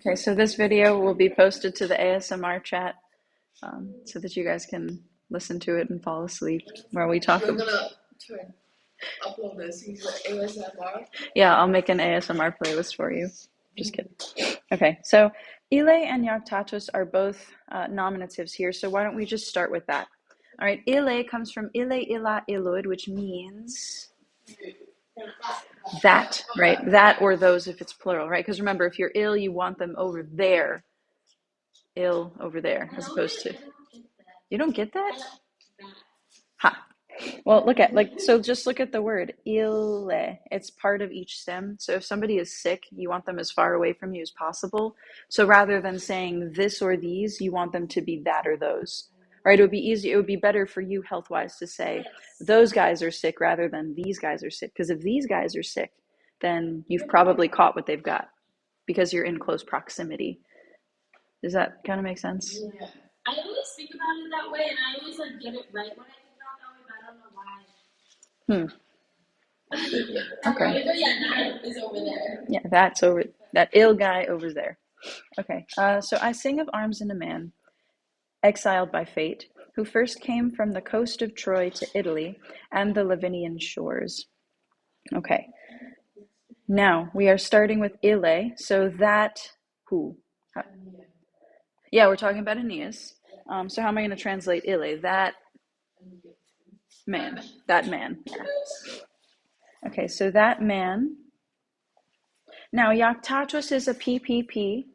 Okay, so this video will be posted to the ASMR chat so that you guys can listen to it and fall asleep where we talk You're about. gonna upload this using ASMR? Yeah, I'll make an ASMR playlist for you. Just kidding. Okay, so ile and yaktatos are both nominatives here, so why don't we just start with that? All right, ile comes from ile ila ilud, which means that, right? That or those if it's plural, right? Because remember, if you're ill, you want them over there. Ill over there, as opposed to. You don't get that? Ha. Well, so just look at the word ille. It's part of each stem. So if somebody is sick, you want them as far away from you as possible. So rather than saying this or these, you want them to be that or those. Right? It would be easy. It would be better for you health-wise to say those guys are sick rather than these guys are sick. Because if these guys are sick, then you've probably caught what they've got because you're in close proximity. Does that kind of make sense? Yeah. I always think about it that way, and I always get it right when I think about it that way, but I don't know why. Okay. But yeah, that is over there. Yeah, that's over. That ill guy over there. Okay. So I sing of arms in a man, exiled by fate, who first came from the coast of Troy to Italy and the Lavinian shores. Okay. Now we are starting with ile. So that who? Yeah, we're talking about Aeneas. So how am I going to translate ile? That man. That man. Yeah. Okay, so that man. Now yaktatos is a PPP,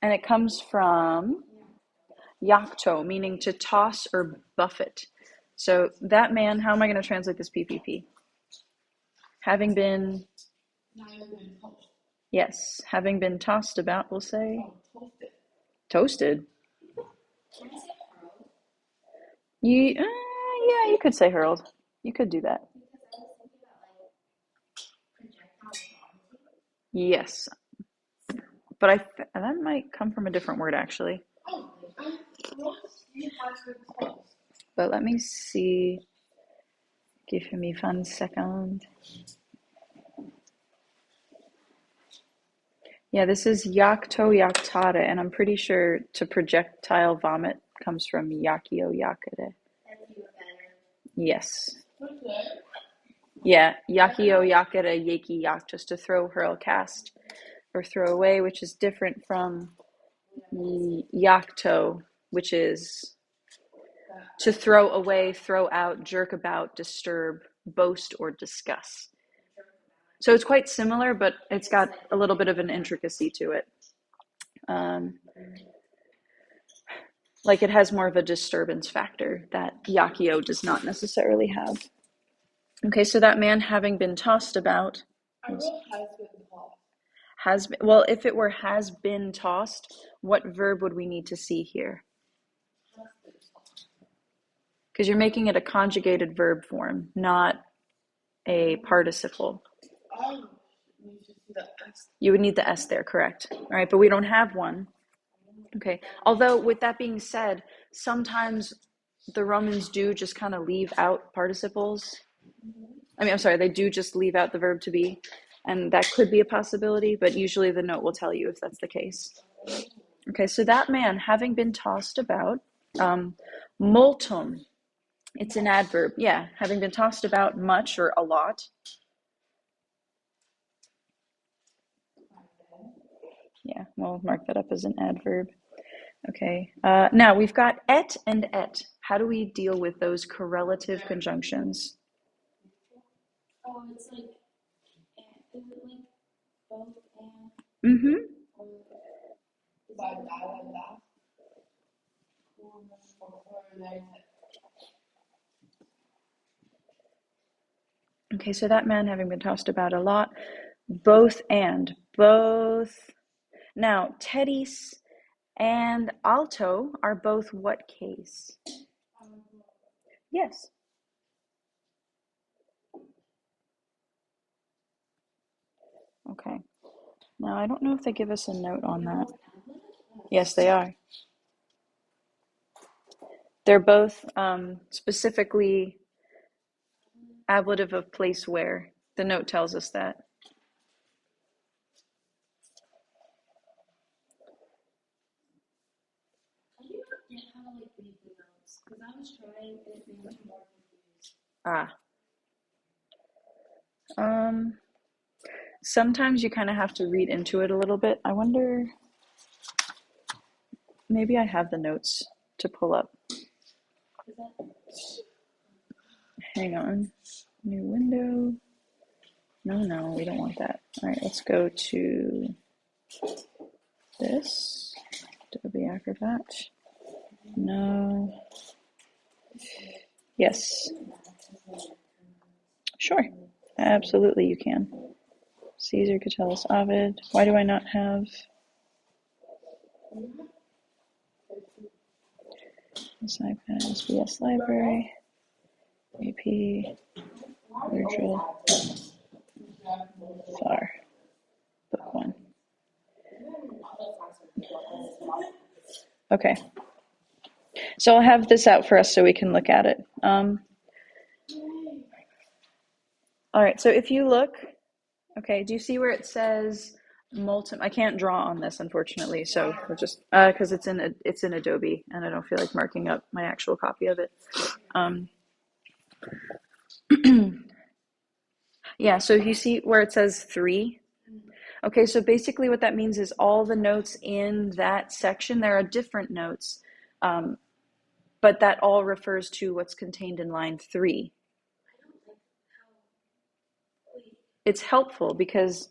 and it comes from yakto, meaning to toss or buffet. So that man, how am I going to translate this PPP? Having been, yes, having been tossed about, we'll say. Toasted. Yeah, you could say hurled. You could do that. Yes, but that might come from a different word actually. But let me see. Give me 1 second. Yeah, this is yakto yaktata, and I'm pretty sure to projectile vomit comes from yakio yakare. Yes. Yeah, yakio yakare yaki yak, just to throw, hurl, cast, or throw away, which is different from yakto, which is to throw away, throw out, jerk about, disturb, boast, or discuss. So it's quite similar, but it's got a little bit of an intricacy to it. Like it has more of a disturbance factor that yakio does not necessarily have. Okay, so that man having been tossed about. Has been, well, if it were has been tossed, what verb would we need to see here? Because you're making it a conjugated verb form, not a participle. You would need the S there, correct? All right, but we don't have one. Okay, although with that being said, sometimes the Romans do just kind of leave out participles. They do just leave out the verb to be, and that could be a possibility, but usually the note will tell you if that's the case. Okay, so that man, having been tossed about, multum, it's an adverb. Yeah, having been tossed about much or a lot. Yeah, we'll mark that up as an adverb. Okay, now we've got et and et. How do we deal with those correlative conjunctions? Oh, it's is it both and? Mm-hmm. Okay, so that man having been tossed about a lot, both. Now, tetis and alto are both what case? Yes. Okay. Now, I don't know if they give us a note on that. Yes, they are. They're both specifically ablative of place where. The note tells us that. to like read the notes because I was trying and it made me more confused. Sometimes you kind of have to read into it a little bit. I wonder, maybe I have the notes to pull up. Is that Hang on. New window. No, we don't want that. All right, let's go to this. Adobe Acrobat. No. Yes. Sure. Absolutely, you can. Caesar, Catullus, Ovid. Why do I not have this iPad? SBS Library. AP. Vergil. Far. Book one. Okay. So I'll have this out for us so we can look at it. All right, so if you look, okay, do you see where it says multum? I can't draw on this, unfortunately, so we'll just, because it's in Adobe, and I don't feel like marking up my actual copy of it. Yeah, so you see where it says 3? Okay, so basically what that means is all the notes in that section, there are different notes, but that all refers to what's contained in line 3. It's helpful because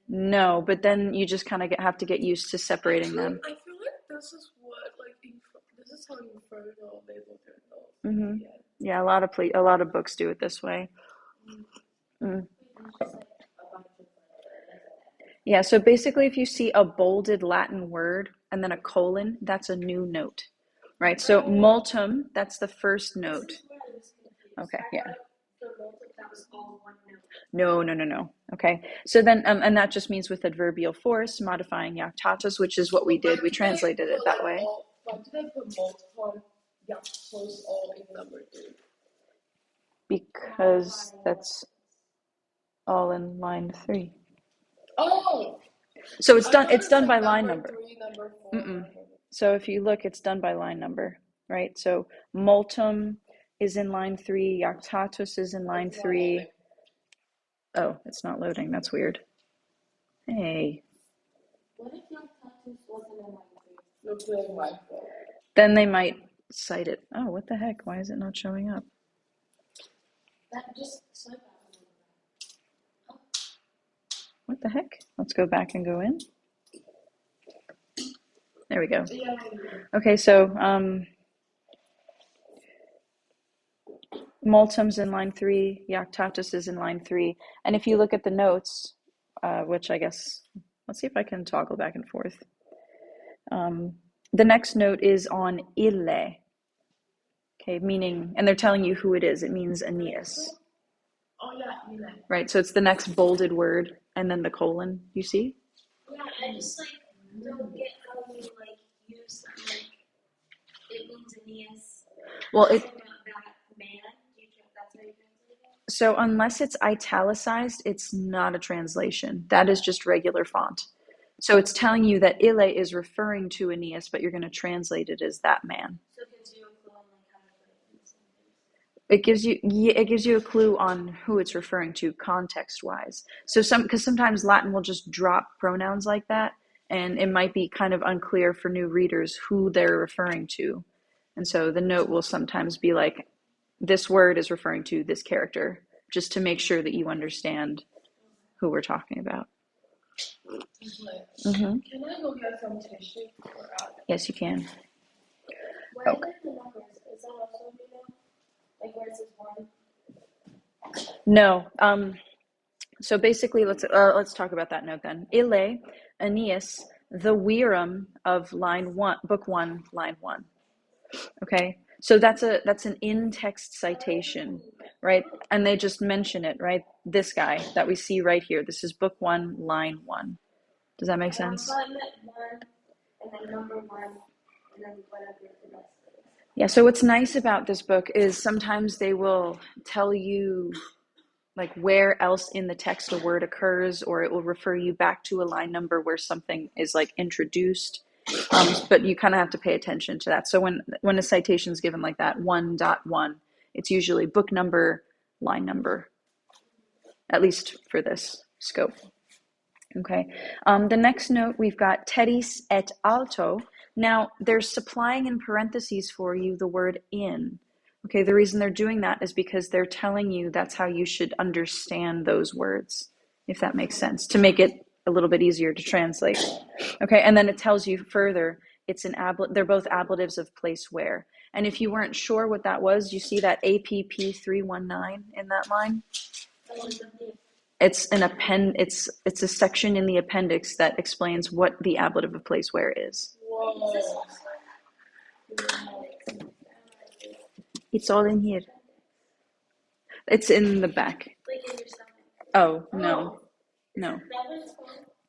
no, but then you just kind of have to get used to separating them. I feel like this is what, like, this is how you refer to label their notes. Mm-hmm. Yeah, a lot of books do it this way. Yeah, so basically if you see a bolded Latin word and then a colon, that's a new note, right? So multum, that's the first note. Okay, yeah. No. Okay, so then, and that just means with adverbial force, modifying jactatus, which is what we did. We translated it that way. Why did I put multiple jactatus all in number 3? Because that's all in line 3. Oh! So it's done by line number. 3, number 4. So if you look, it's done by line number, right? So multum is in line 3, jactatus is in line 3. Oh, it's not loading. That's weird. Hey. What if jactatus wasn't in line 3? Looks like my fault. Then they might cite it. Oh, what the heck? Why is it not showing up? That just swipe out. What the heck? Let's go back and go in. There we go. Okay, so multum's in line 3, jactatus is in line 3. And if you look at the notes, which I guess, let's see if I can toggle back and forth. The next note is on ille. Okay, meaning, and they're telling you who it is. It means Aeneas. Oh, yeah, ille. Right, so it's the next bolded word, and then the colon, you see? Yeah, I just, like, don't get how you, like, use, like, it means Aeneas. Well, it... That man, that's how you translate it? So unless it's italicized, it's not a translation. That is just regular font. So it's telling you that ille is referring to Aeneas, but you're going to translate it as that man. So it gives you a clue on, like, how to put it in something. It gives you a clue on who it's referring to context-wise. So because sometimes Latin will just drop pronouns like that, and it might be kind of unclear for new readers who they're referring to. And so the note will sometimes be like, this word is referring to this character, just to make sure that you understand who we're talking about. Can I go get some tissue? Yes, you can. Where are the numbers? Is that also, you know? Like, where it says 1? No. So basically, let's talk about that note then. Ille, Aeneas, the Wiram of line 1, book 1, line 1. Okay, so that's an in-text citation, right? And they just mention it, right? This guy that we see right here. This is book 1, line 1. Does that make sense? I meant 1, and then number 1, and then whatever the rest is. Yeah, so what's nice about this book is sometimes they will tell you like where else in the text a word occurs, or it will refer you back to a line number where something is like introduced. But you kind of have to pay attention to that. So when a citation is given like that, 1.1, it's usually book number, line number, at least for this scope. Okay. The next note, we've got tetis et alto. Now, they're supplying in parentheses for you the word in. Okay, the reason they're doing that is because they're telling you that's how you should understand those words, if that makes sense, to make it a little bit easier to translate. Okay, and then it tells you further, they're both ablatives of place where. And if you weren't sure what that was, you see that APP 319 in that line? It's it's a section in the appendix that explains what the ablative of place where is. Whoa. It's all in here. It's in the back. Like in your stomach. Oh, no. No.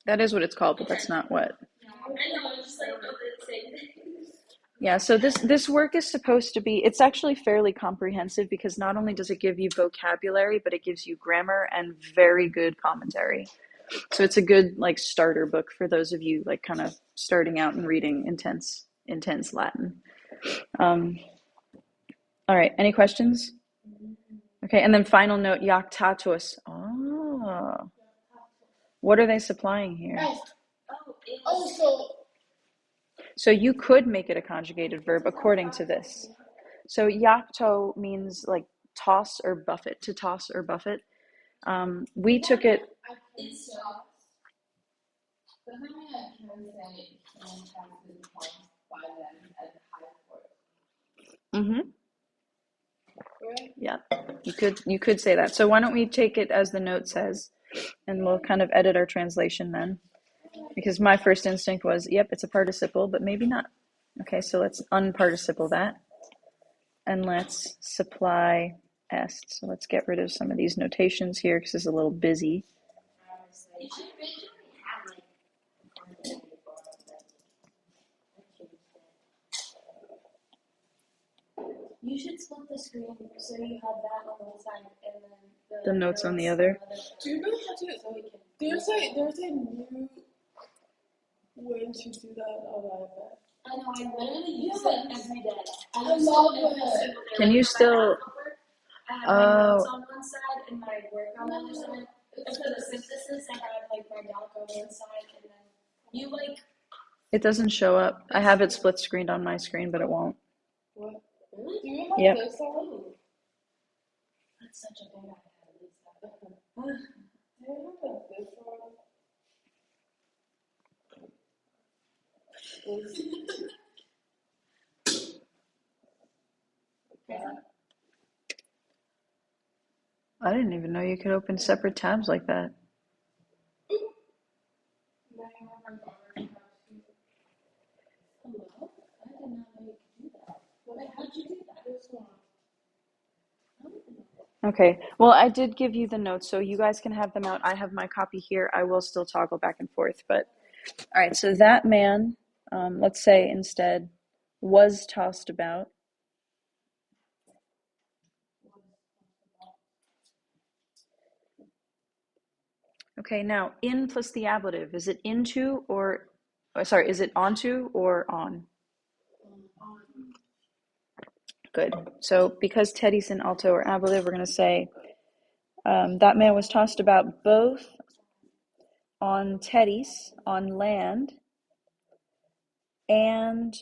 That is what it's called, but that's not what. I know, I'm just like, oh, the same thing. Yeah, so this work is supposed to be, it's actually fairly comprehensive because not only does it give you vocabulary, but it gives you grammar and very good commentary. So it's a good like starter book for those of you like kind of starting out and reading intense Latin. All right, any questions? Okay, and then final note, jactatus. Oh, what are they supplying here? So you could make it a conjugated verb according to this. So jacto means like toss or buffet, to toss or buffet. We took it. Mm-hmm. Yeah, you could say that. So why don't we take it as the note says, and we'll kind of edit our translation then, because my first instinct was, yep, it's a participle, but maybe not. Okay, so let's unparticiple that, and let's supply est. So let's get rid of some of these notations here because it's a little busy. You should split the screen so you have that on one side and then The notes on the other. Do you know how to? There's a new way to do that on iPad. I know, I literally use it every day. I love it. Can you still? I have my notes on one side and my work on the other side. And for the synthesis, I have like my doc on one side and then you like. It doesn't show up. I have it split screened on my screen, but it won't. What? Really? Do you have Yep. this on? That's such a big idea. Do you have this on? I didn't even know you could open separate tabs like that. Okay, well, I did give you the notes, so you guys can have them out. I have my copy here. I will still toggle back and forth, but all right, so that man, let's say instead, was tossed about. Okay, now in plus the ablative, is it into or, sorry, is it onto or on? Good. So because tetis and alto are ablative, we're going to say that man was tossed about both on tetis, on land, and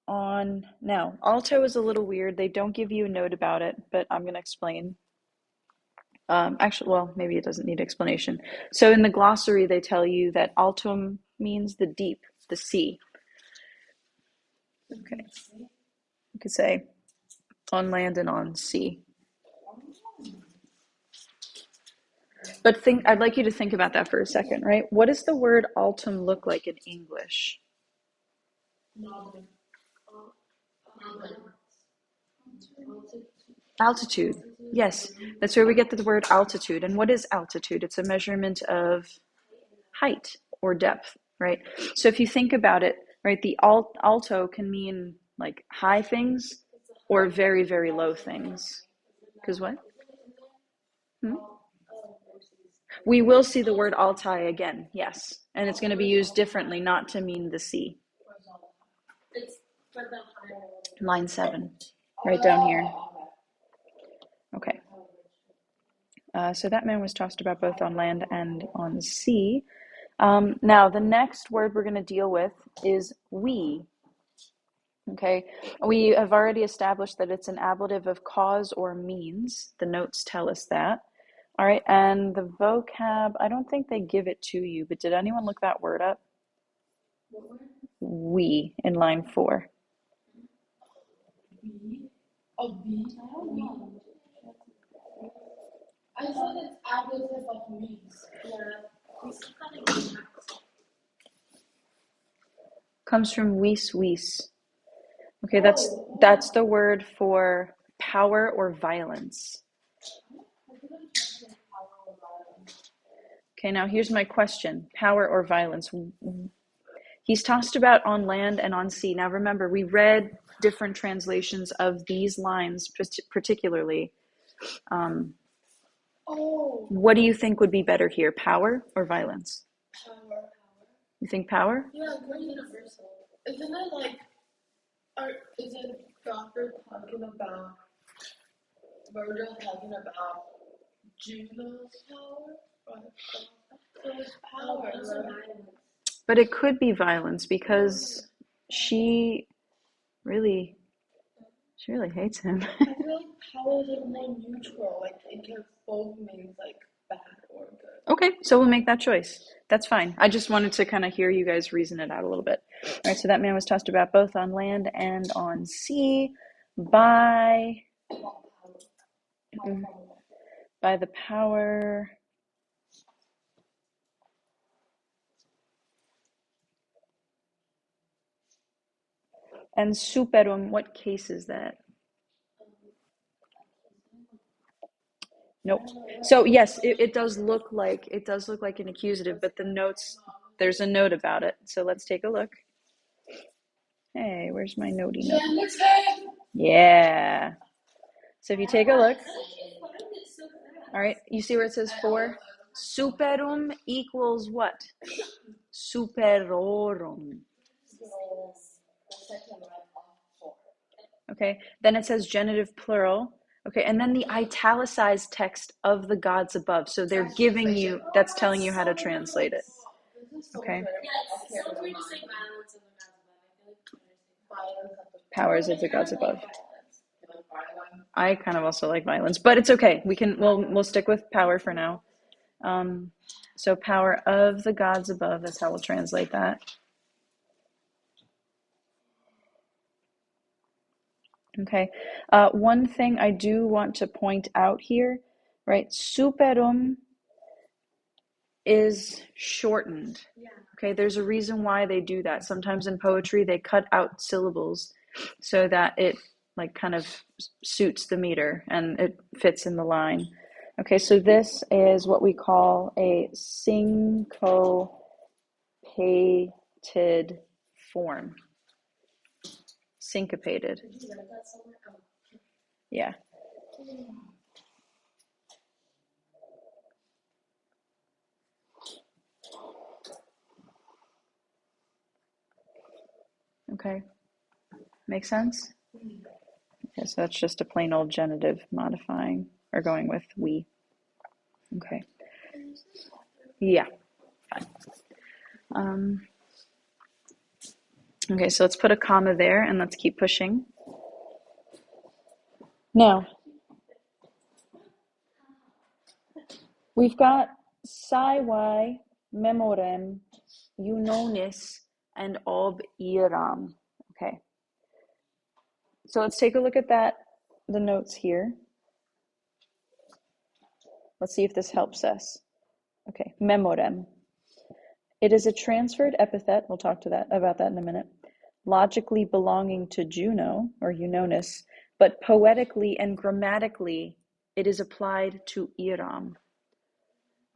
on, now, alto is a little weird. They don't give you a note about it, but I'm going to explain. Actually, well, maybe it doesn't need explanation. So in the glossary, they tell you that altum means the deep, the sea. Okay. You could say on land and on sea. But I'd like you to think about that for a second, right? What does the word altum look like in English? Altitude. Yes, that's where we get the word altitude. And what is altitude? It's a measurement of height or depth, right? So if you think about it, right, the alto can mean like high things or very, very low things. Because what? We will see the word Altai again, yes. And it's going to be used differently, not to mean the sea. It's for the higher level. Line 7, right down here. Okay. So that man was tossed about both on land and on sea. Now, the next word we're going to deal with is we. Okay, we have already established that it's an ablative of cause or means. The notes tell us that. All right, and the vocab, I don't think they give it to you, but did anyone look that word up? We in line 4. We? A we? We? I thought it's ablative of means. Yeah. We still kind of Comes from vis. Okay, that's the word for power or violence. Okay, now here's my question. Power or violence? He's tossed about on land and on sea. Now remember, we read different translations of these lines particularly. What do you think would be better here, power or violence? Power. You think power? Yeah, we're universal. Isn't it like, or isn't Doctor talking about, Vergil talking about Juno's power? So it's power, right? But it could be violence because she really hates him. I feel like power is like more neutral. Like it can both mean like bad or good. Okay, so we'll make that choice. That's fine. I just wanted to kind of hear you guys reason it out a little bit. All right, so that man was tossed about both on land and on sea by the power and superum. What case is that? Nope. So yes, it does look like an accusative, but the notes, there's a note about it. So let's take a look. Hey, where's my notey note? Yeah. So if you take a look, all right, you see where it says 4? Superum equals what? Superorum. Okay, then it says genitive plural. Okay, and then the italicized text of the gods above. So they're giving you, that's telling you how to translate it. Okay. Powers of the gods above. I kind of also like violence, but it's okay. We'll stick with power for now. So power of the gods above, that's how we'll translate that. Okay. One thing I do want to point out here, right? Superum is shortened. Okay, there's a reason why they do that. Sometimes in poetry they cut out syllables so that it like kind of suits the meter and it fits in the line. Okay, so this is what we call a syncopated form. Syncopated. Yeah. Okay. Make sense? Okay, so that's just a plain old genitive modifying or going with we. Okay. Yeah. Fine. Okay, so let's put a comma there and let's keep pushing. Now, we've got Saiwai, Memorem, Eunonis, and Ob Iram. Okay. So let's take a look at the notes here. Let's see if this helps us. Okay, Memorem. It is a transferred epithet, we'll talk about that in a minute, logically belonging to Juno, or Eunonis, but poetically and grammatically, it is applied to Iram.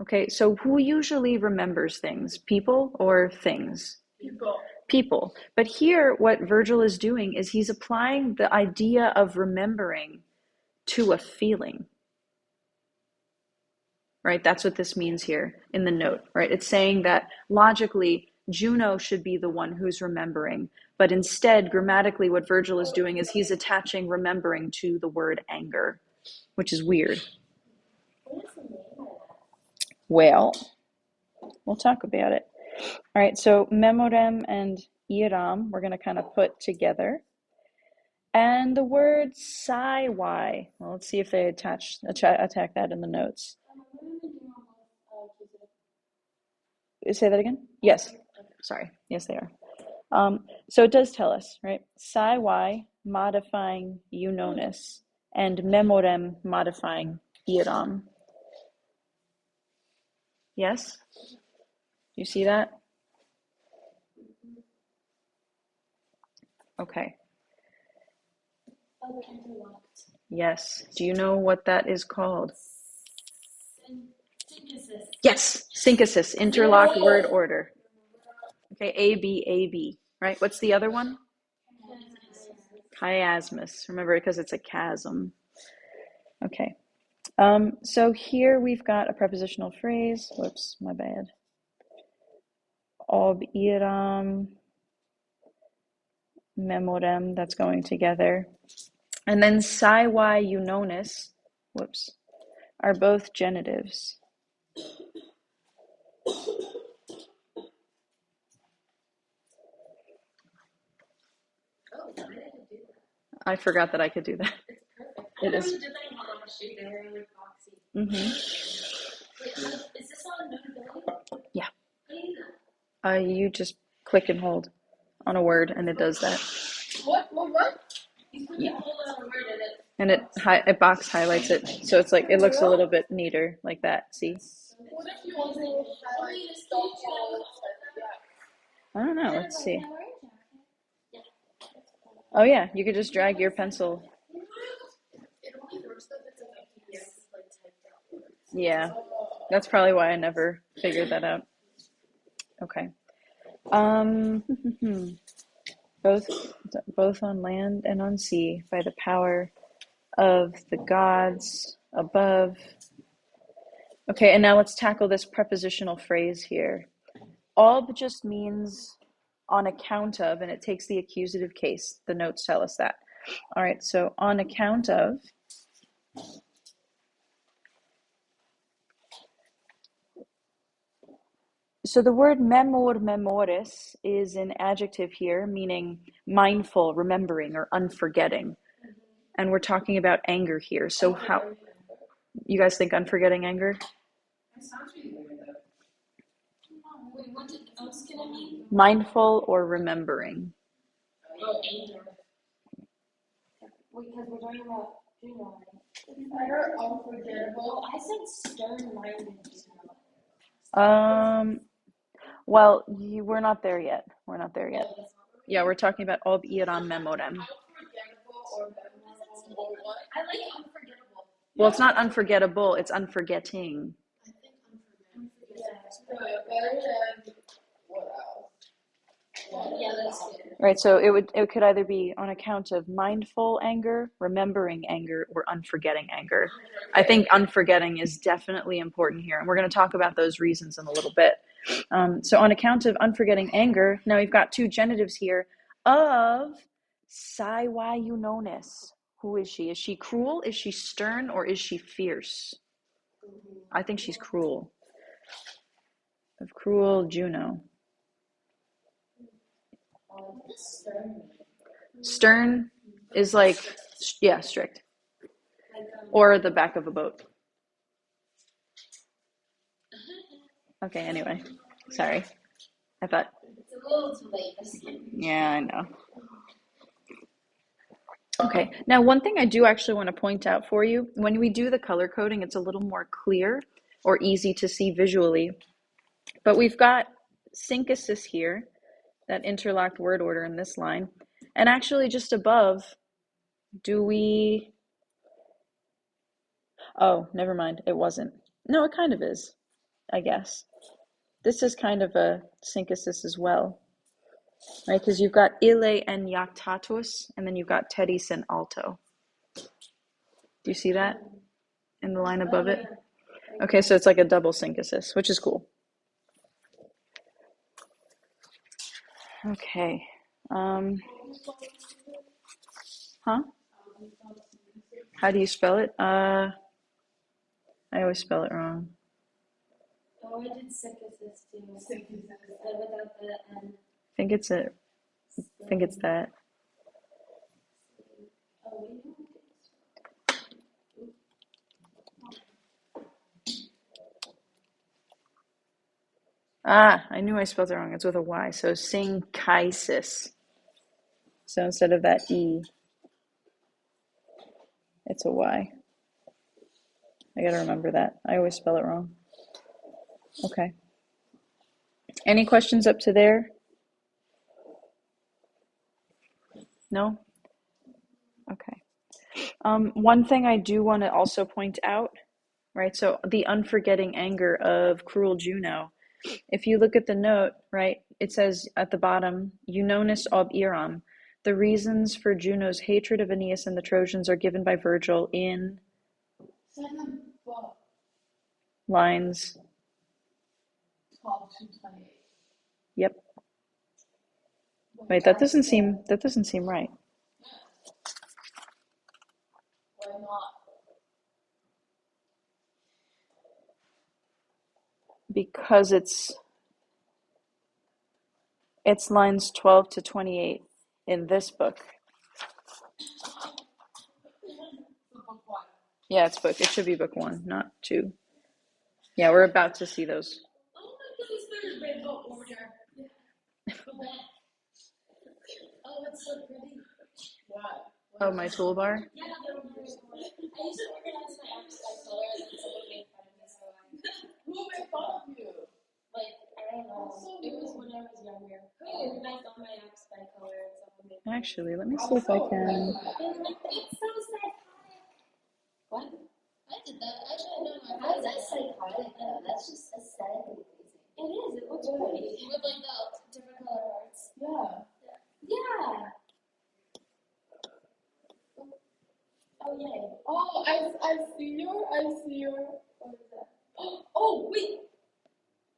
Okay, so who usually remembers things? People or things? People. But here, what Vergil is doing is he's applying the idea of remembering to a feeling. right? That's what this means here in the note, right? It's saying that logically, Juno should be the one who's remembering, but instead, grammatically, what Vergil is doing is he's attaching remembering to the word anger, which is weird. Well, we'll talk about it. All right, so memorem and iram, we're going to kind of put together. And the word siwai, well, let's see if they attack that in the notes. Say that again? Yes. Sorry. Yes, they are. So it does tell us, right? Siwai modifying eunonis and memorem modifying iram. Yes? You see that? Okay. Yes. Do you know what that is called? Synthesis. Yes. Synthesis. Interlocked word order. Okay. A, B, A, B. Right? What's the other one? Chiasmus. Remember, because it's a chasm. Okay. So here we've got a prepositional phrase. Whoops, my bad. Ob iram, memorem, that's going together. And then siwai eunonis, whoops, are both genitives. I forgot that I could do that. It is. Mm-hmm. Wait, is this on Notability? Yeah. How do you do that? You just click and hold on a word, and it does that. What? You click and hold on a word And it box highlights it, so it's like it looks a little bit neater, like that. See? What if you want to highlight stuff? I don't know. Let's see. Oh yeah, you could just drag your pencil. Yeah, that's probably why I never figured that out. Okay. Both on land and on sea by the power of the gods above. Okay, and now let's tackle this prepositional phrase here. Ob just means on account of, and it takes the accusative case. The notes tell us that. All right, so on account of. So the word memoris is an adjective here, meaning mindful, remembering, or unforgetting. And we're talking about anger here. So how, you guys think unforgetting anger? Wait, what else can it mean? Mindful or remembering. Because we're talking about Juno. I heard unforgettable. I said stern-minded. Well, we're not there yet. We're not there yet. Yeah, we're talking about ob iram memorem. Unforgettable or memorable or what? I like unforgettable. Well, it's not unforgettable, it's unforgetting. I think unforgettable. Better than what else? Yeah, that's good. Right, so it could either be on account of mindful anger, remembering anger, or unforgetting anger. I think unforgetting is definitely important here, and we're going to talk about those reasons in a little bit. So on account of unforgetting anger, now we've got two genitives here of siwai eunonis. Who is she? Is she cruel? Is she stern? Or is she fierce? I think she's cruel. Of cruel Juno. Stern is like, yeah, strict. Or the back of a boat. Okay, anyway. Sorry. I thought. It's a little too late. Yeah, I know. Okay, now one thing I do actually want to point out for you, when we do the color coding, it's a little more clear or easy to see visually. But we've got synthesis here, that interlocked word order in this line. And actually just above, oh, never mind, it wasn't. No, it kind of is, I guess. This is kind of a synthesis as well, right? Because you've got ille and jactatus, and then you've got tedis and alto. Do you see that in the line above it? Okay, so it's like a double synthesis, which is cool. Okay. Huh? How do you spell it? I always spell it wrong. Oh, I did synthesis too. Without the N. I think it's it. I think it's that. Ah, I knew I spelled it wrong. It's with a Y. So synkhysis. So instead of that E, it's a Y. I gotta remember that. I always spell it wrong. Okay. Any questions up to there? No? Okay. One thing I do want to also point out, right? So the unforgetting anger of cruel Juno. If you look at the note, right, it says at the bottom, Eunonis ob Iram. The reasons for Juno's hatred of Aeneas and the Trojans are given by Vergil in lines. 12 to 28. Yep. Wait, that doesn't seem right. Why not? Because it's lines 12 to 28 in this book. Book 1. Yeah, it's book. It should be book 1, not 2. Yeah, we're about to see those. Oh my goodness, there's rainbow order. Oh, it's so pretty. What? Oh, my toolbar? Yeah, I used to organize my apps by color and then someone made fun of me, so Who made fun of you? like, I don't know. It was when I was younger. I organized all my apps by color and someone made fun of me. Actually, let me see if I can. And like, it's so psychotic. What? I did that. I should have known my. How is that psychotic though? That's just aesthetically pleasing. It is. It looks pretty. With like the different color hearts. Yeah. Yeah. Oh yay. Oh, I see your. What is that? Oh wait.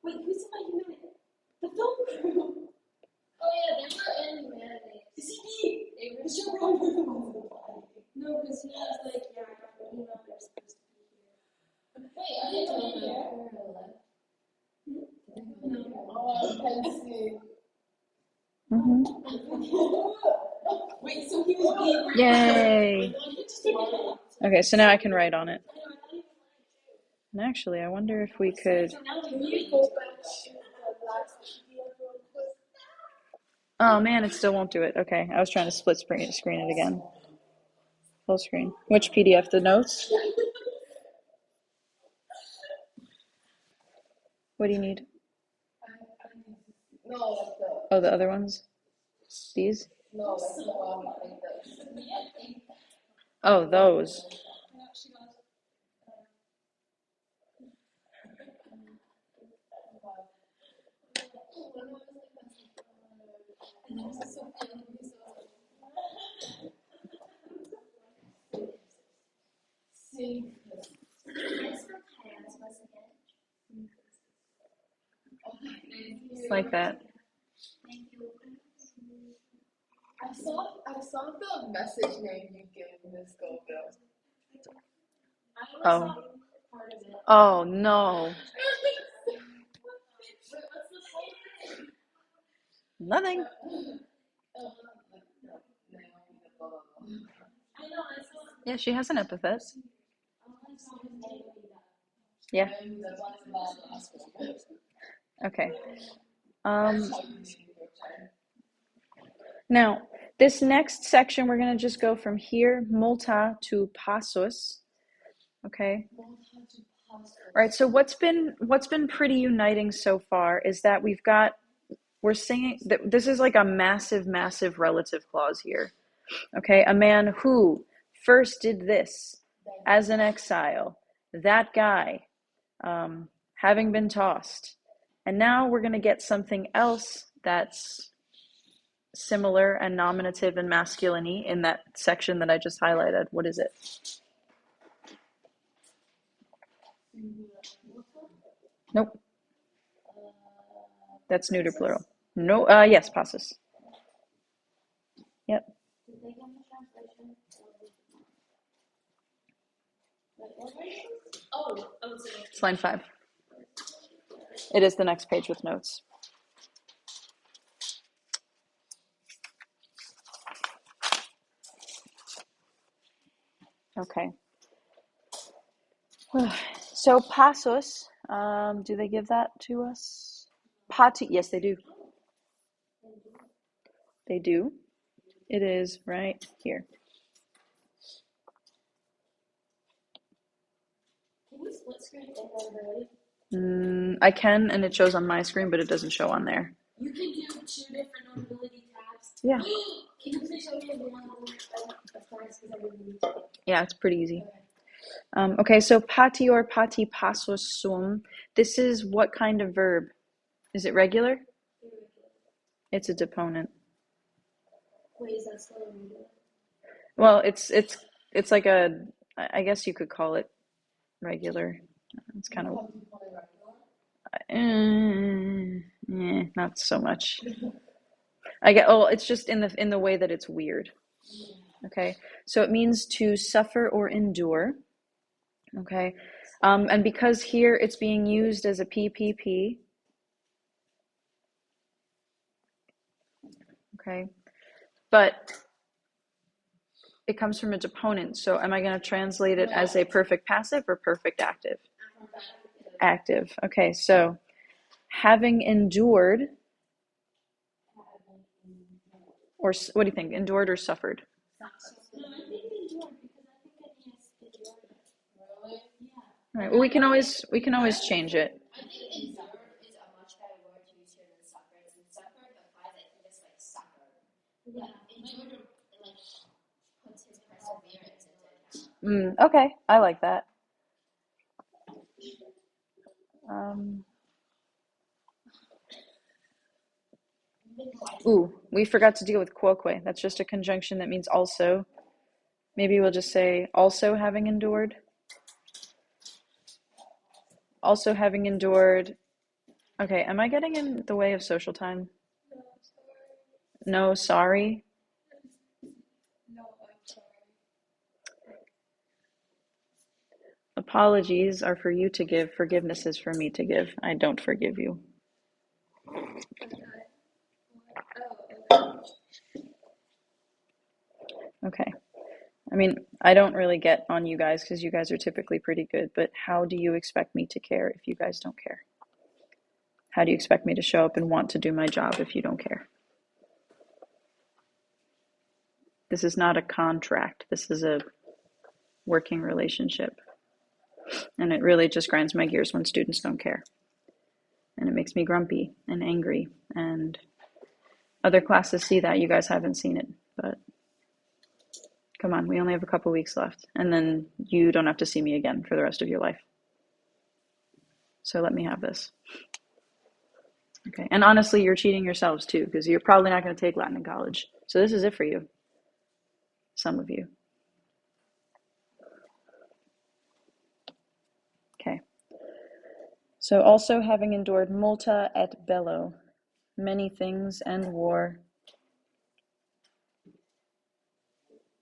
Wait, who's in my humanity? The film crew. Oh yeah, they were in humanity. Is he me? They were so wrong. No, because he was like, yeah, you know they're supposed to be here. Wait, are they really here? Oh, I see. Wait, so he was being. Yay! Okay, so now I can write on it. And actually, I wonder if we could. Can you go back to the last video real quick? Oh man, it still won't do it. Okay, I was trying to split screen it again. Full screen. Which PDF? The notes? What do you need? No, like the. Oh, the other ones? These? No, like the one like the. Oh, those. Like that. I saw the message name you gave Miss Gogo. Oh. Oh no. Nothing. Yeah, she has an epithet. Yeah. Okay. Now, this next section, we're going to just go from here, multa, to passus. Okay. All right. So what's been pretty uniting so far is that we're singing that this is like a massive, massive relative clause here. Okay, a man who first did this as an exile, that guy, having been tossed, and now we're going to get something else that's similar and nominative and masculine-y in that section that I just highlighted. What is it? Nope. That's neuter plural. No, yes, passus. Yep. Did they give me translation? It's line 5. It is the next page with notes. Okay. So passus, do they give that to us? Pati, yes, they do. They do. It is right here. Can we split screen if everybody? I can, and it shows on my screen, but it doesn't show on there. You can do 2 different notability tabs. Yeah. Can you please show me one of course, because I really need to. Yeah, it's pretty easy. Okay, so pati or pati passus sum. This is what kind of verb? Is it regular? It's a deponent. Wait, is that still regular? Well, it's like a, I guess you could call it regular. It's kind of, not so much. It's just in the way that it's weird. Okay, so it means to suffer or endure. Okay, and because here it's being used as a PPP. Okay, but it comes from a deponent. So am I going to translate it as a perfect passive or perfect active? Active. Okay, so having endured, or what do you think? Endured or suffered? No, I think endured because I think it means endured. Really? Yeah. All right. Well, we can always change it. I think endured is a much better word to use here than suffered. Since suffered implies that he just like suffered. Yeah. Endured like puts his perseverance into account. Okay, I like that. We forgot to deal with quoque. That's just a conjunction that means also. Maybe we'll just say also having endured. Also having endured. Okay, am I getting in the way of social time? No, sorry. No, I'm sorry. Apologies are for you to give. Forgiveness is for me to give. I don't forgive you. Okay. I mean, I don't really get on you guys because you guys are typically pretty good, but how do you expect me to care if you guys don't care? How do you expect me to show up and want to do my job if you don't care? This is not a contract. This is a working relationship. And it really just grinds my gears when students don't care. And it makes me grumpy and angry. And other classes see that. You guys haven't seen it, but come on, we only have a couple weeks left. And then you don't have to see me again for the rest of your life. So let me have this. Okay, and honestly, you're cheating yourselves too, because you're probably not going to take Latin in college. So this is it for you. Some of you. Okay. So also having endured multa et bello, many things and war.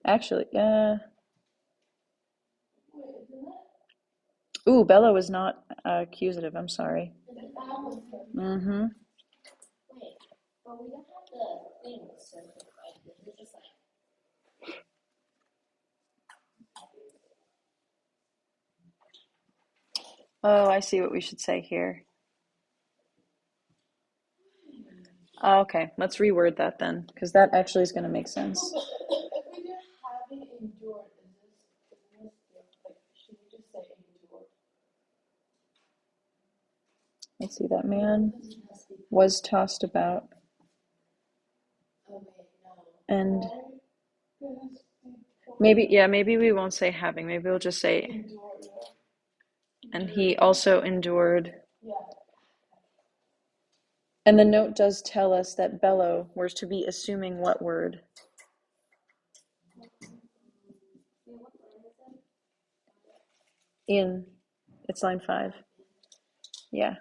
Actually, bello is not accusative. I'm sorry. Mm-hmm. Wait, but we don't have the thing circled, right? It's just like. Oh, I see what we should say here. Okay, let's reword that then, because that actually is going to make sense. If we do having endured, is this like, should we just say endured? Let's see, that man was tossed about. And maybe we won't say having, maybe we'll just say Endured, yeah. and he also endured. Yeah. And the note does tell us that bello, we're to be assuming what word? In. It's line 5. Yeah.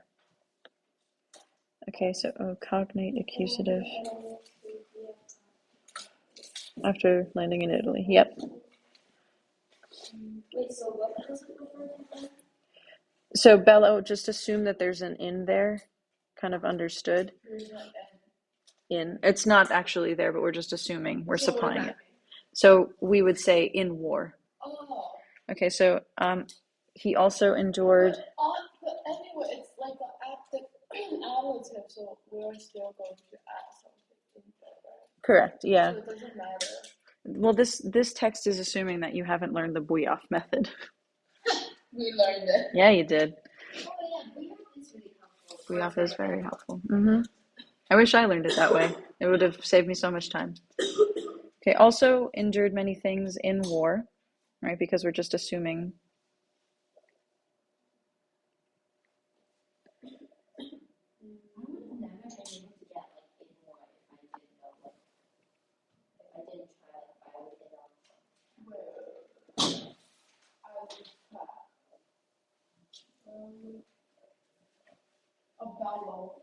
Okay, so cognate accusative after landing in Italy. Yep. Wait, so what is it before? So bello, just assume that there's an in there, kind of understood. There's no N. In. It's not actually there, but we're just assuming. We're So what does supplying that it. mean? So we would say in war. Oh. Okay, so he also endured. But anyway, it's like the adjective, so we're still going to add something in there, right? Correct, yeah. So it doesn't matter. Well, this text is assuming that you haven't learned the Bouilloff method. We learned it. Yeah, you did. Oh yeah, Bouilloff is really helpful. Bouilloff is very helpful. I wish I learned it that way. It would have saved me so much time. Okay, also endured many things in war, right? Because we're just assuming. I would have never been able to get like in more if I didn't know like if I didn't try like if I would get on A bellow.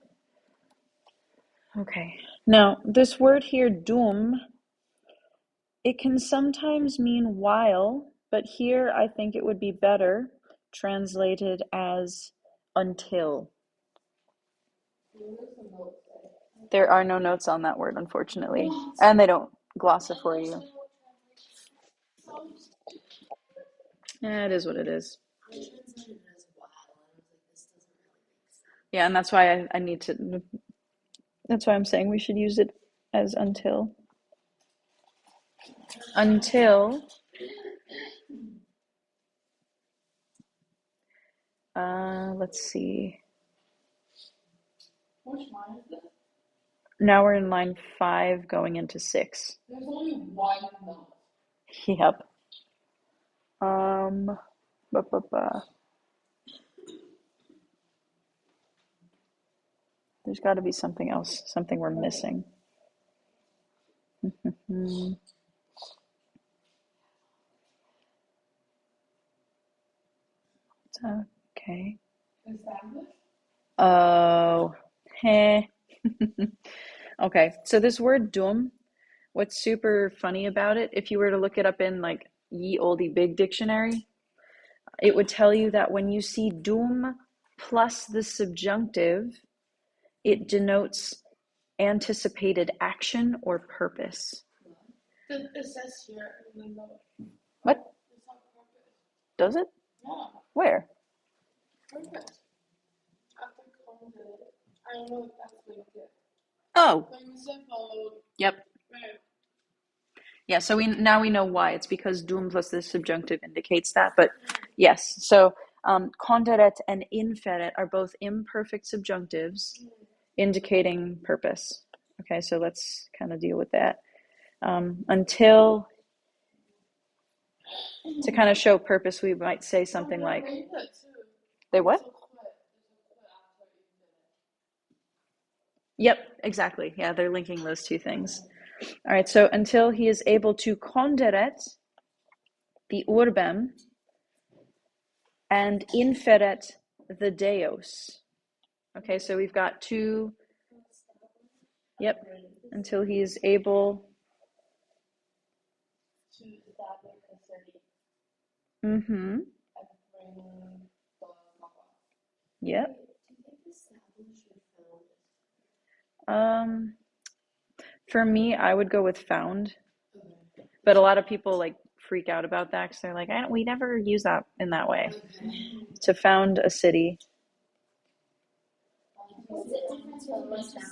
Okay. Now, this word here, dum, it can sometimes mean while, but here I think it would be better translated as until. There are no notes on that word, unfortunately. And they don't gloss it for you. Yeah, it is what it is. I translated it as wow, and I was like, this doesn't really make sense. Yeah, and that's why I need to. That's why I'm saying we should use it as until. Until. Let's see. Which line is this? Now we're in line 5 going into 6. There's only one note. Yep. Ba, ba, ba. There's got to be something else, something we're missing. Okay. Established? Oh, heh. Okay, so this word dum, what's super funny about it, if you were to look it up in like Ye Olde Big Dictionary, it would tell you that when you see dum plus the subjunctive, it denotes anticipated action or purpose. It says here in the note. What? It's on purpose. Does it? Yeah, Where? purpose. After content, I don't know if that's linked it. Oh, But you said followed. yep. Right. Yeah, so we know why. It's because dum plus the subjunctive indicates that. But yes, so conderet and inferet are both imperfect subjunctives indicating purpose. Okay, so let's kind of deal with that. Until, to kind of show purpose, we might say something like, they what? Yep, exactly. Yeah, they're linking those two things. All right, so until he is able to conderet the urbem and inferet the deos. Okay, so we've got two. Yep, until he is able To establish a city Mm-hmm. and bring the Yep. Do you think established or found? For me, I would go with found, but a lot of people like freak out about that because they're like, we never use that in that way. To found a city. What's the difference between established and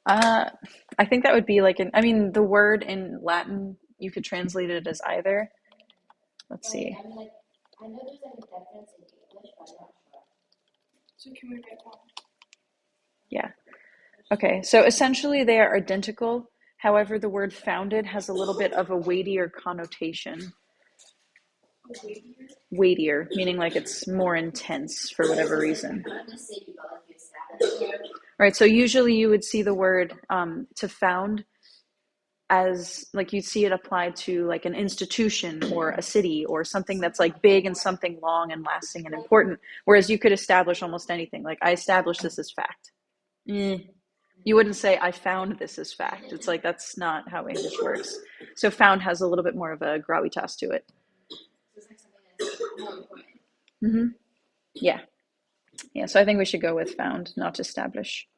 found? I think that would be like the word in Latin, you could translate it as either. Let's see. I mean, like, I know there's like a difference in English, but I'm not sure. So can we get one? Yeah. Okay, so essentially they are identical. However, the word founded has a little bit of a weightier connotation. Weightier, meaning like it's more intense for whatever reason. Not in a city, but like you established. Right, so usually you would see the word to found as like you'd see it applied to like an institution or a city or something that's like big and something long and lasting and important. Whereas you could establish almost anything. Like I established this as fact. You wouldn't say I found this as fact. It's like that's not how English works. So found has a little bit more of a gravitas to it. It's like something that's more important. Mm-hmm. Yeah. Yeah. So I think we should go with found, not establish.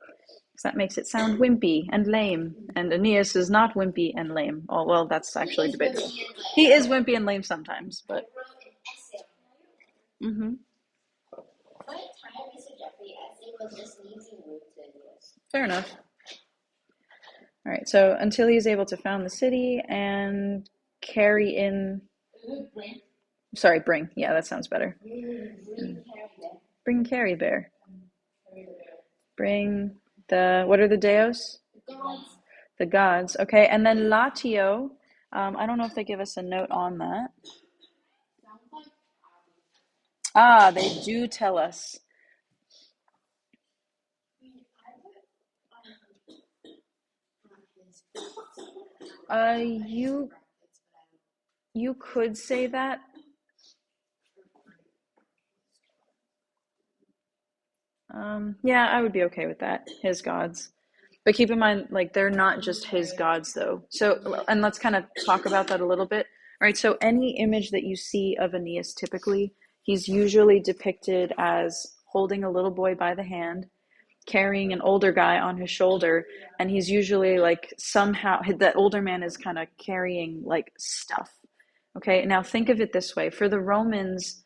Because that makes it sound wimpy and lame. And Aeneas is not wimpy and lame. Oh, well, that's actually debatable. He is wimpy and lame sometimes, but. Mm-hmm. Fair enough. All right, so until he's able to found the city and carry in. Sorry, bring. Yeah, that sounds better. Bring carry bear. Bring the. What are the deos? The gods. Okay, and then latio. I don't know if they give us a note on that. Ah, they do tell us. You could say that. Yeah, I would be okay with that. His gods. But keep in mind, like, they're not just his gods, though. So, and let's kind of talk about that a little bit. All right, so any image that you see of Aeneas, typically, he's usually depicted as holding a little boy by the hand, carrying an older guy on his shoulder, and he's usually like somehow, that older man is kind of carrying like stuff. Okay, now think of it this way. For the Romans,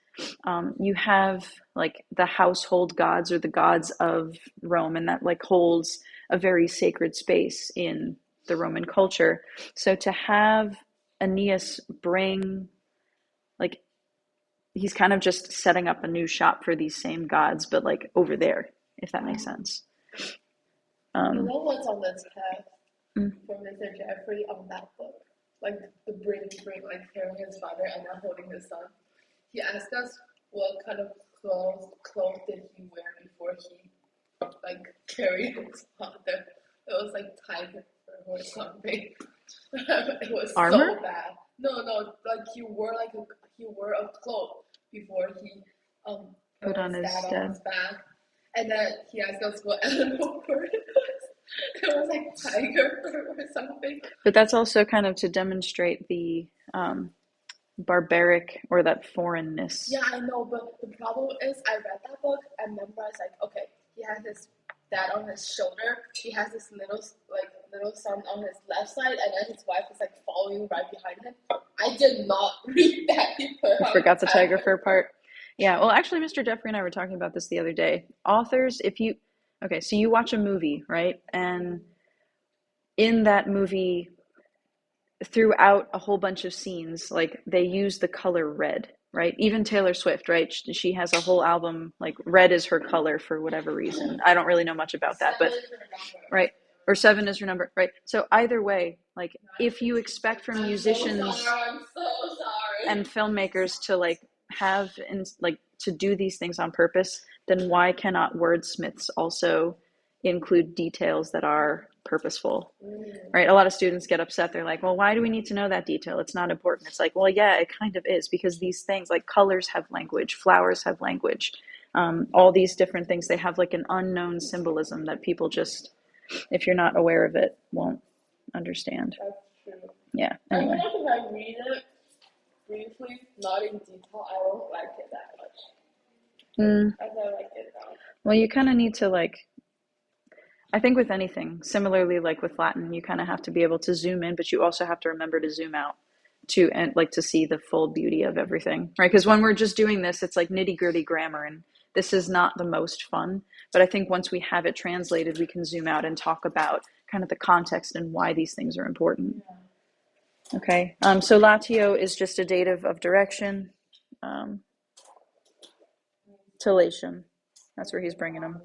you have like the household gods or the gods of Rome, and that like holds a very sacred space in the Roman culture. So to have Aeneas bring, like, he's kind of just setting up a new shop for these same gods, but like over there, if that makes sense. You know what's on the test for Mr. Jeffrey on that book? Like the bring, like carrying his father and not holding his son. He asked us what kind of clothes did he wear before he like carried his father. It was like tiger fur or something. It was Armor? so bad. No, like he wore a cloak before he Put on his dad on dad. his back, and then he asked us what animal fur it was. It was like tiger fur or something. But that's also kind of to demonstrate the barbaric or that foreignness. Yeah, I know, but the problem is I read that book and memorized like, okay, he has his dad on his shoulder, he has this little son on his left side, and then his wife is like following right behind him. I did not read that. I forgot the tiger fur part. Yeah, well, actually, Mr. Jeffrey and I were talking about this the other day. Authors, okay, so you watch a movie, right? And in that movie, throughout a whole bunch of scenes, like they use the color red, right? Even Taylor Swift, right? She has a whole album, like red is her color for whatever reason. I don't really know much about that, but right. Or 7 is her number, right? So either way, like if you expect from musicians I'm so sorry. and filmmakers to like have and like to do these things on purpose, then why cannot wordsmiths also include details that are purposeful? Right? A lot of students get upset. They're like, well, why do we need to know that detail? It's not important. It's like, well, yeah, it kind of is, because these things like colors have language, flowers have language, all these different things, they have like an unknown symbolism that people just, if you're not aware of it, won't understand. That's true. Yeah, I anyway. feel like if I read it briefly, not in detail, I won't like it that much. I don't like it now. Well, you kind of need to like, I think with anything, similarly like with Latin, you kind of have to be able to zoom in, but you also have to remember to zoom out to and like to see the full beauty of everything, right? Because when we're just doing this, it's like nitty gritty grammar, and this is not the most fun. But I think once we have it translated, we can zoom out and talk about kind of the context and why these things are important. Okay, so latio is just a dative of direction. Tilation, that's where he's bringing them.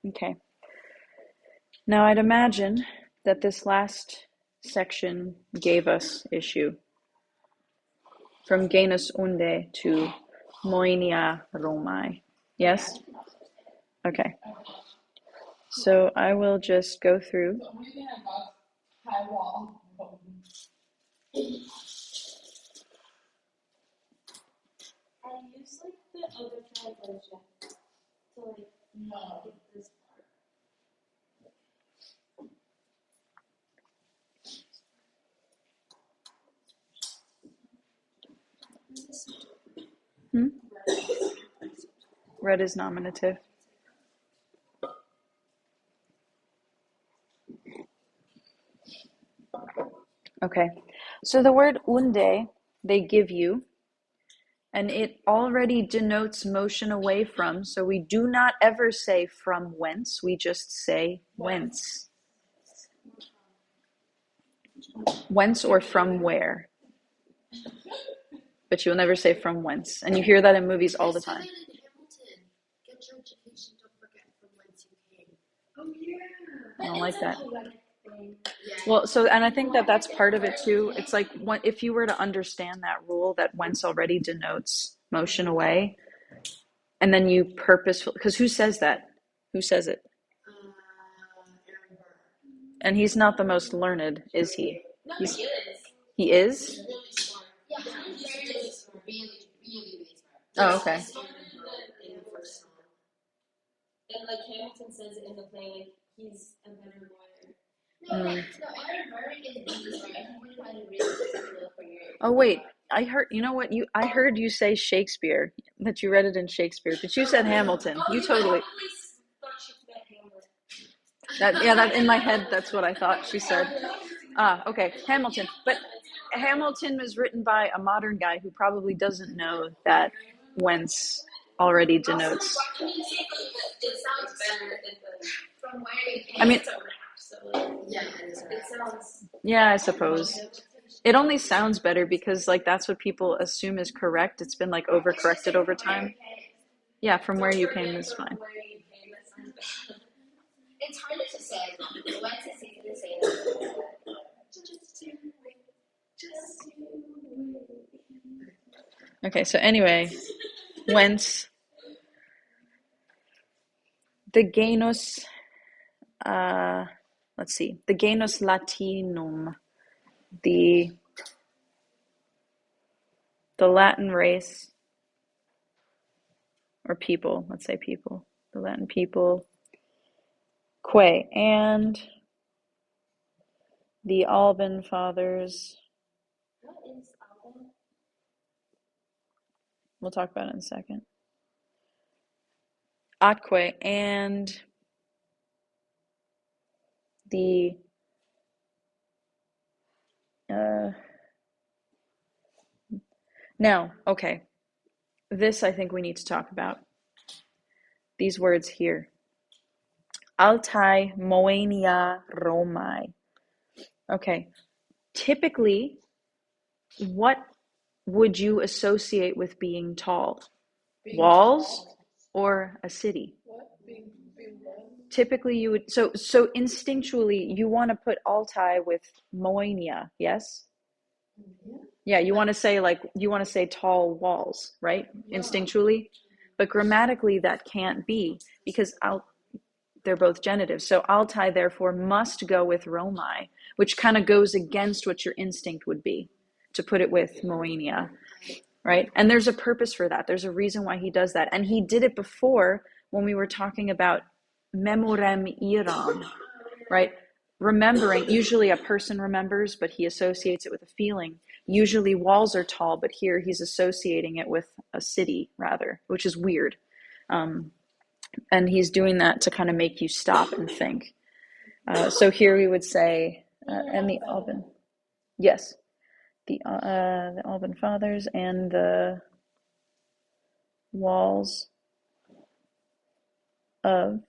Okay. Now I'd imagine that this last section gave us issue. From genus unde to moenia Romae. Yes? Okay. So I will just go through. I use like the other translation to like get this Hmm? Red is nominative. Okay. So the word unde they give you, and it already denotes motion away from, so we do not ever say from whence, we just say whence. Whence or from where. But you'll never say from whence. And you hear that in movies all the time. Get your education, don't forget from whence you came. Oh yeah. I don't like that. Well, so, and I think that that's part of it too. It's like, if you were to understand that rule that whence already denotes motion away, and then you purposefully, because who says that? Who says it? And he's not the most learned, is he? No, he is. He is? He's really smart. Yeah, he's really smart. Really smart. Oh, okay. And like Hamilton says in the play, like he's a better lawyer. Mm. No, Aaron Burr is really smart. He would find it really difficult for you. Oh wait, I heard. You know what? I heard you say Shakespeare. That you read it in Shakespeare, but you said Hamilton. You totally. That in my head, that's what I thought she said. Okay, Hamilton. But Hamilton was written by a modern guy who probably doesn't know that whence already denotes. It sounds better from where you came. I mean, yeah, it sounds. Yeah, I suppose. It only sounds better because like that's what people assume is correct. It's been like overcorrected over time. Yeah, from where you came is fine. It's harder to say. Whence is easy to say that. Okay, so anyway, whence the genus, let's see, the genus Latinum, the Latin race, or people, let's say people, the Latin people, que, and the Alban fathers. What is Alban? We'll talk about it in a second. Atque and the now, okay. This I think we need to talk about. These words here. Altai moenia Romae. Okay. Typically, what would you associate with being tall? Walls or a city? Typically you would so instinctually you want to put Altai with Moenia, yes? Yeah, you want to say tall walls, right? Yeah. Instinctually. But grammatically that can't be because they're both genitives. So Altai therefore must go with Romai, which kind of goes against what your instinct would be to put it with Moenia, right? And there's a purpose for that. There's a reason why he does that. And he did it before when we were talking about memorem iram, right? Remembering, usually a person remembers, but he associates it with a feeling. Usually walls are tall, but here he's associating it with a city rather, which is weird. And he's doing that to kind of make you stop and think. So here we would say, and the Alban, yes, the Alban fathers and the walls of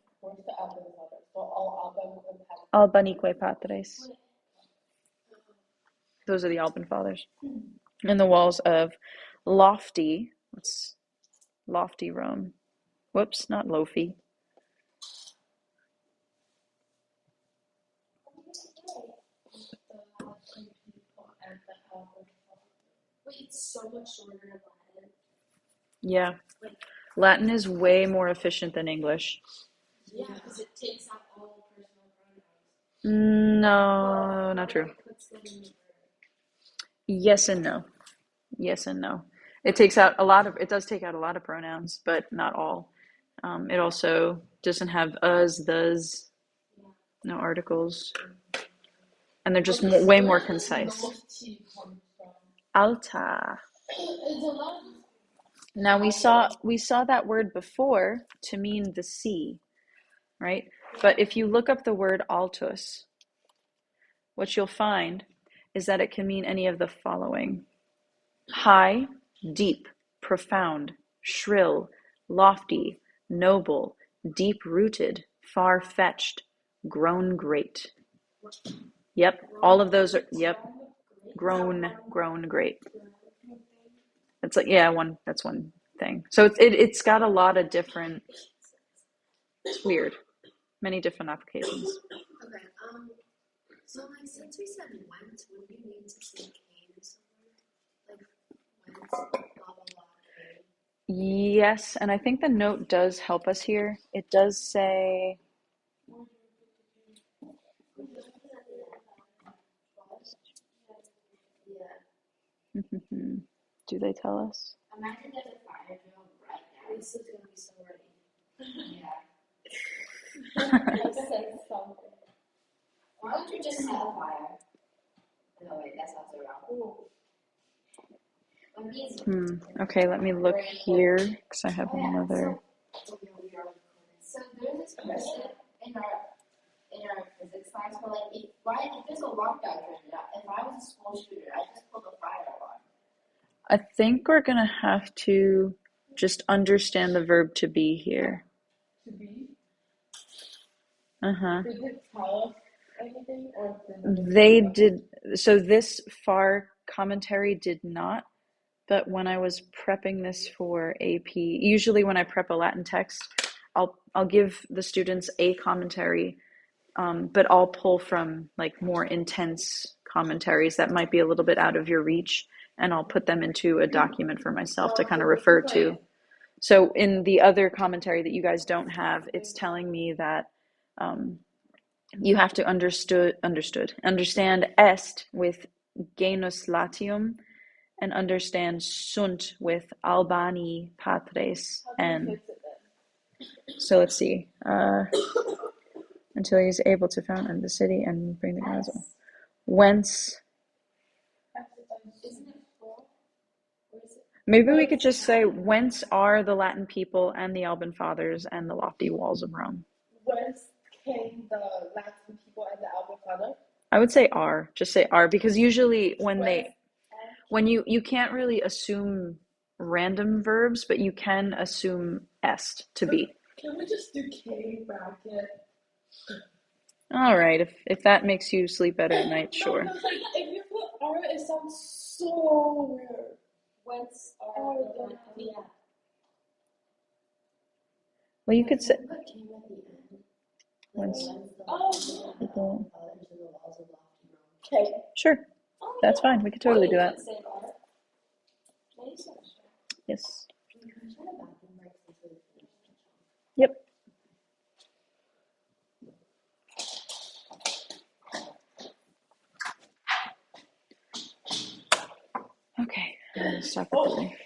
Albanique Patres. Those are the Alban fathers. And the walls of lofty Rome. Whoops, not Lofi. and the album. Wait, it's so much shorter than Latin. Yeah. Latin is way more efficient than English. Yeah, because it takes out all personal pronouns. No, not true. It puts them in the verb. Yes and no. Yes and no. It takes out a lot of, it does take out a lot of pronouns, but not all. It also doesn't have us, thes, no articles. And they're just way more concise. Most T comes from. Alta. It's a lot. Now we saw that word before to mean the sea, right? But if you look up the word altus, what you'll find is that it can mean any of the following: high, deep, profound, shrill, lofty, noble, deep-rooted, far-fetched, grown great. Yep, all of those are, yep, grown great. It's like, yeah, that's one thing. So it's got a lot of different, it's weird, many different applications. Okay, so like since we said went, would you need to say came somewhere? Like went, blah blah blah came. Yes, and I think the note does help us here. It does say, Yeah. do they tell us? Imagine there's a fire drill right now. Lisa's gonna be so ready. Yeah. Say something. Why don't you just set a fire? No, wait, that sounds wrong. Okay, let me look here because I have another. So there's this person in our physics class, but like if there's a lock diagram, if I was a school shooter, I just pulled a fire alarm. I think we're gonna have to just understand the verb to be here. To be? Uh-huh. Did it tell us anything or They did, so this far commentary did not, but when I was prepping this for AP, usually when I prep a Latin text, I'll give the students a commentary, but I'll pull from like more intense commentaries that might be a little bit out of your reach, and I'll put them into a document for myself to kind of refer to. So in the other commentary that you guys don't have, it's telling me that you have to understand est with genus latium, and understand sunt with albani patres. And so let's see, until he is able to found in the city and bring the gospel. Whence, maybe we could just say, whence are the Latin people and the Alban fathers and the lofty walls of Rome? whence came the Latin people and the Alban father? I would say are, just say are, because usually when you can't really assume random verbs, but you can assume est to be. Can we just do K bracket? All right, if that makes you sleep better at night, sure. No, like, if you put R, it sounds so weird. Whence are the yeah. Well, you could say What came at the end? whence Oh, people. K. Sure, that's fine. We could totally do that. Yes. Yep. Okay, stop at 3.